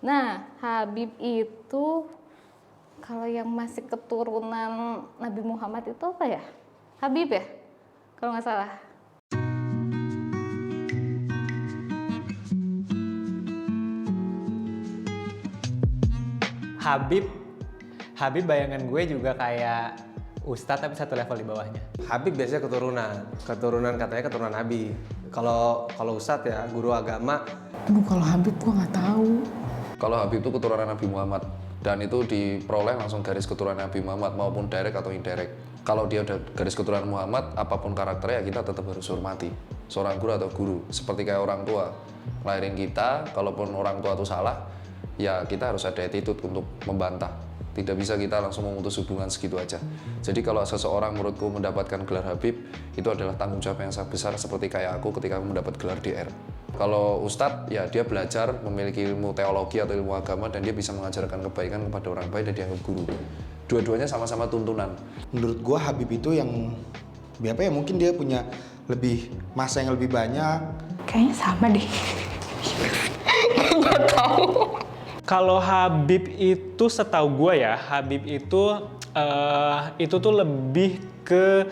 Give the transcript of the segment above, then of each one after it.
Nah, Habib itu kalau yang masih keturunan Nabi Muhammad itu apa ya? Habib ya? Kalau nggak salah. Habib, Habib bayangan gue juga kayak Ustadz tapi satu level di bawahnya. Habib biasanya keturunan katanya keturunan Nabi. Kalau Ustadz ya guru agama. Aduh, kalau Habib gua nggak tahu. Kalau Habib itu keturunan Nabi Muhammad dan itu diperoleh langsung garis keturunan Nabi Muhammad maupun direct atau indirect. Kalau dia udah garis keturunan Muhammad, apapun karakternya kita tetap harus hormati. Seorang guru atau guru, seperti kayak orang tua ngelahirin kita, kalaupun orang tua itu salah, ya kita harus ada attitude untuk membantah. Tidak bisa kita langsung memutus hubungan segitu aja. Jadi kalau seseorang menurutku mendapatkan gelar Habib, itu adalah tanggung jawab yang sangat besar seperti kayak aku ketika aku mendapat gelar DR. Kalau Ustadz, ya dia belajar, memiliki ilmu teologi atau ilmu agama, dan dia bisa mengajarkan kebaikan kepada orang baik dan dianggap guru. Dua-duanya sama-sama tuntunan. Menurut gua Habib itu yang apa ya, mungkin dia punya lebih masa yang lebih banyak. Kayaknya sama deh. Nggak tahu. Kalau Habib itu setahu gue ya, Habib itu tuh lebih ke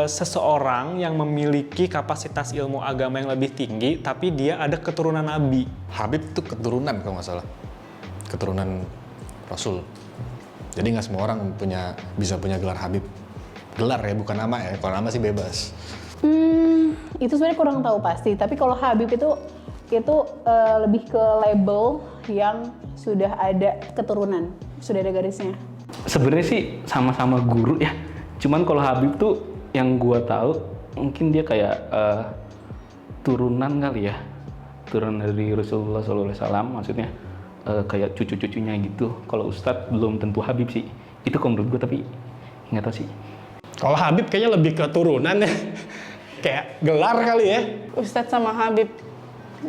seseorang yang memiliki kapasitas ilmu agama yang lebih tinggi, tapi dia ada keturunan Nabi. Habib itu keturunan kalau nggak salah, keturunan Rasul. Jadi nggak semua orang bisa punya gelar Habib. Gelar ya, bukan nama ya. Kalau nama sih bebas. Itu sebenarnya kurang tahu pasti. Tapi kalau Habib itu lebih ke label yang sudah ada keturunan, sudah ada garisnya. Sebenarnya sih sama-sama guru ya. Cuman kalau Habib tuh yang gua tahu mungkin dia kayak turunan kali ya. Turunan dari Rasulullah SAW, maksudnya kayak cucu-cucunya gitu. Kalau Ustadz belum tentu Habib sih. Itu kalau menurut gua, tapi nggak tahu sih. Kalau Habib kayaknya lebih keturunan ya. Kayak gelar kali ya. Ustadz sama Habib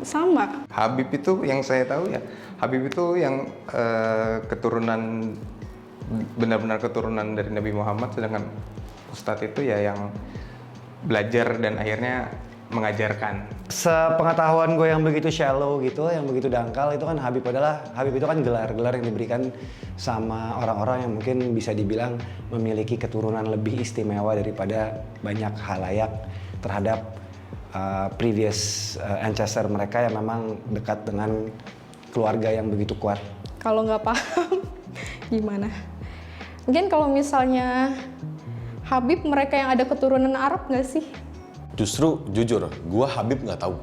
sama. Habib itu yang saya tahu ya, Habib itu yang keturunan, benar-benar keturunan dari Nabi Muhammad, sedangkan Ustadz itu ya yang belajar dan akhirnya mengajarkan. Sepengetahuan gue yang begitu shallow gitu, yang begitu dangkal, itu kan Habib itu kan gelar yang diberikan sama orang-orang yang mungkin bisa dibilang memiliki keturunan lebih istimewa daripada banyak halayak terhadap previous ancestor mereka yang memang dekat dengan keluarga yang begitu kuat. Kalau nggak paham gimana? Mungkin kalau misalnya Habib mereka yang ada keturunan Arab nggak sih? Justru jujur, gue Habib nggak tahu.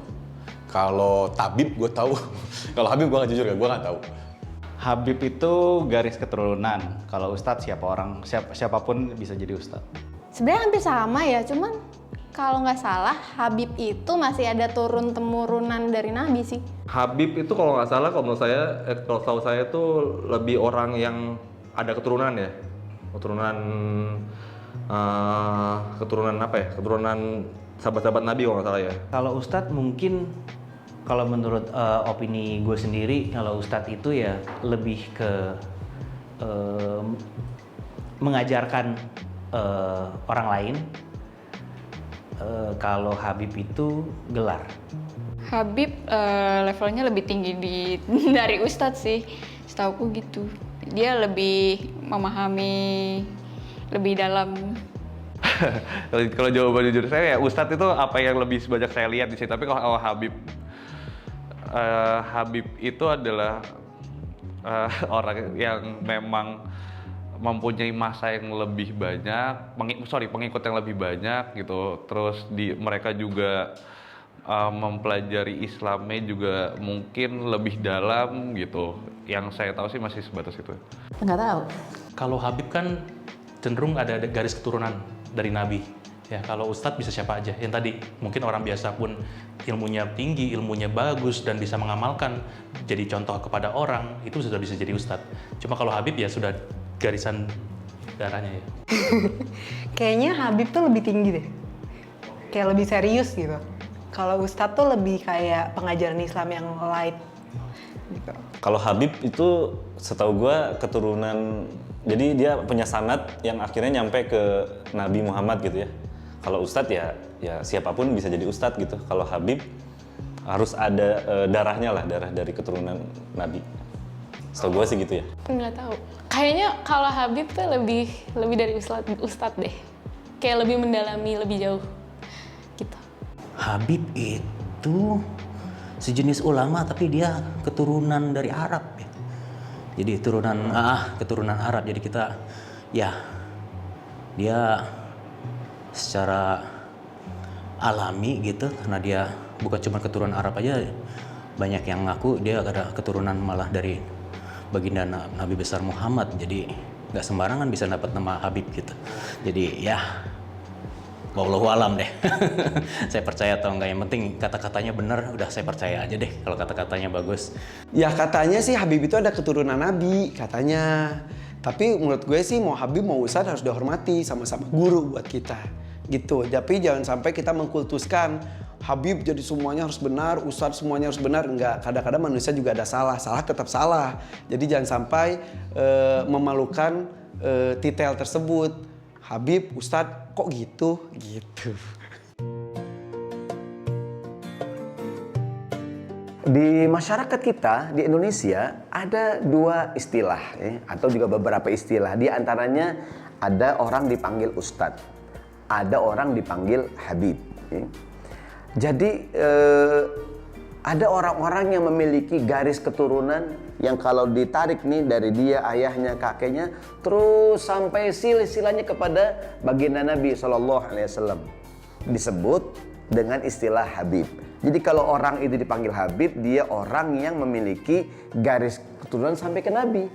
Kalau Tabib gue tahu. Kalau Habib gue nggak jujur ya, gue nggak tahu. Habib itu garis keturunan. Kalau Ustadz siapapun bisa jadi Ustadz. Sebenarnya hampir sama ya, cuman kalau nggak salah Habib itu masih ada turun-temurunan dari Nabi sih. Habib itu kalau nggak salah, kalau menurut saya, kalau tahu saya itu lebih orang yang ada keturunan ya. Keturunan apa ya? Keturunan sahabat-sahabat Nabi kalau nggak salah ya. Kalau Ustadz mungkin, kalau menurut opini gue sendiri, kalau Ustadz itu ya lebih ke mengajarkan orang lain. Kalau Habib itu gelar. Habib levelnya lebih tinggi dari Ustadz sih, setauku gitu. Dia lebih memahami lebih dalam. Kalau jawaban jujur saya ya Ustadz itu apa yang lebih banyak saya lihat di sini. Tapi kalau Habib itu adalah orang yang memang mempunyai masa yang lebih banyak, pengikut yang lebih banyak gitu. Terus mereka juga mempelajari Islamnya juga mungkin lebih dalam gitu. Yang saya tahu sih masih sebatas itu. Nggak tahu. Kalau Habib kan cenderung ada garis keturunan dari Nabi. Ya, kalau Ustadz bisa siapa aja. Yang tadi mungkin orang biasa pun ilmunya tinggi, ilmunya bagus dan bisa mengamalkan jadi contoh kepada orang, itu sudah bisa jadi Ustadz. Cuma kalau Habib ya sudah garisan darahnya ya. Kayaknya Habib tuh lebih tinggi deh. Kayak lebih serius gitu. Kalau Ustadz tuh lebih kayak pengajaran Islam yang light. Gitu. Kalau Habib itu setahu gue keturunan, jadi dia punya sanad yang akhirnya nyampe ke Nabi Muhammad gitu ya. Kalau Ustadz ya siapapun bisa jadi Ustadz gitu. Kalau Habib harus ada darahnya lah, darah dari keturunan Nabi. Setahu gue sih gitu ya. Nggak tahu. Kayaknya kalau Habib tuh lebih dari Ustadz deh. Kayak lebih mendalami, lebih jauh. Gitu. Habib itu sejenis ulama tapi dia keturunan dari Arab ya. Jadi keturunan Arab. Jadi kita ya dia secara alami gitu karena dia bukan cuma keturunan Arab aja, banyak yang ngaku dia ada keturunan malah dari baginda Nabi besar Muhammad. Jadi nggak sembarangan bisa dapat nama Habib gitu. Jadi ya wallahu alam deh. Saya percaya atau enggak, yang penting kata-katanya benar, udah saya percaya aja deh kalau kata-katanya bagus. Ya katanya sih Habib itu ada keturunan Nabi katanya. Tapi menurut gue sih mau Habib mau Ustadz harus dihormati, sama-sama guru buat kita gitu. Tapi jangan sampai kita mengkultuskan Habib jadi semuanya harus benar, Ustadz semuanya harus benar. Enggak, kadang-kadang manusia juga ada salah tetap salah. Jadi jangan sampai memalukan titel tersebut. Habib, Ustadz kok gitu? Di masyarakat kita di Indonesia ada dua istilah ya, atau juga beberapa istilah. Di antaranya ada orang dipanggil Ustadz, ada orang dipanggil Habib. Ya. Jadi ada orang-orang yang memiliki garis keturunan yang kalau ditarik nih dari dia, ayahnya, kakeknya, terus sampai silsilahnya kepada baginda Nabi SAW, disebut dengan istilah Habib. Jadi kalau orang itu dipanggil Habib, dia orang yang memiliki garis keturunan sampai ke Nabi,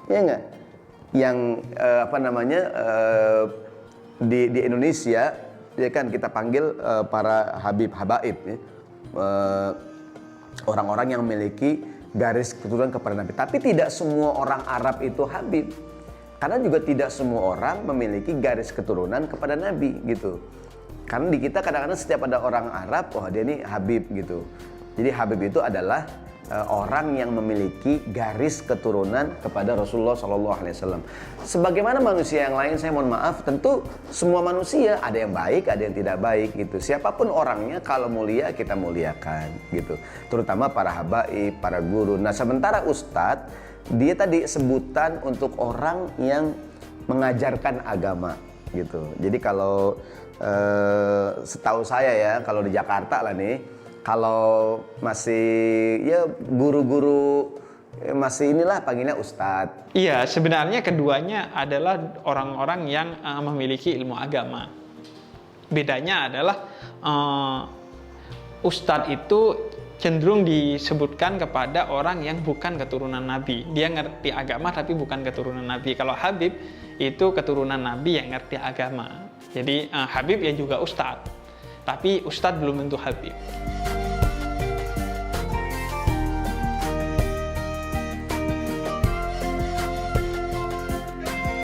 ya enggak? Yang di Indonesia, ya kan kita panggil para Habib Habaib, ya. Orang-orang yang memiliki garis keturunan kepada Nabi. Tapi tidak semua orang Arab itu Habib, karena juga tidak semua orang memiliki garis keturunan kepada Nabi gitu. Karena di kita kadang-kadang setiap ada orang Arab, wah dia ini Habib gitu. Jadi Habib itu adalah orang yang memiliki garis keturunan kepada Rasulullah SAW. Sebagaimana manusia yang lain, saya mohon maaf, tentu semua manusia ada yang baik, ada yang tidak baik gitu. Siapapun orangnya, kalau mulia kita muliakan gitu. Terutama para habaib, para guru. Nah sementara Ustadz, dia tadi sebutan untuk orang yang mengajarkan agama gitu. Jadi kalau setahu saya ya, kalau di Jakarta lah nih, kalau masih ya guru-guru masih inilah panggilnya Ustadz. Iya, sebenarnya keduanya adalah orang-orang yang memiliki ilmu agama. Bedanya adalah Ustadz itu cenderung disebutkan kepada orang yang bukan keturunan Nabi. Dia ngerti agama tapi bukan keturunan Nabi. Kalau Habib itu keturunan Nabi yang ngerti agama. Jadi Habib ya juga Ustadz, tapi Ustadz belum tentu Habib.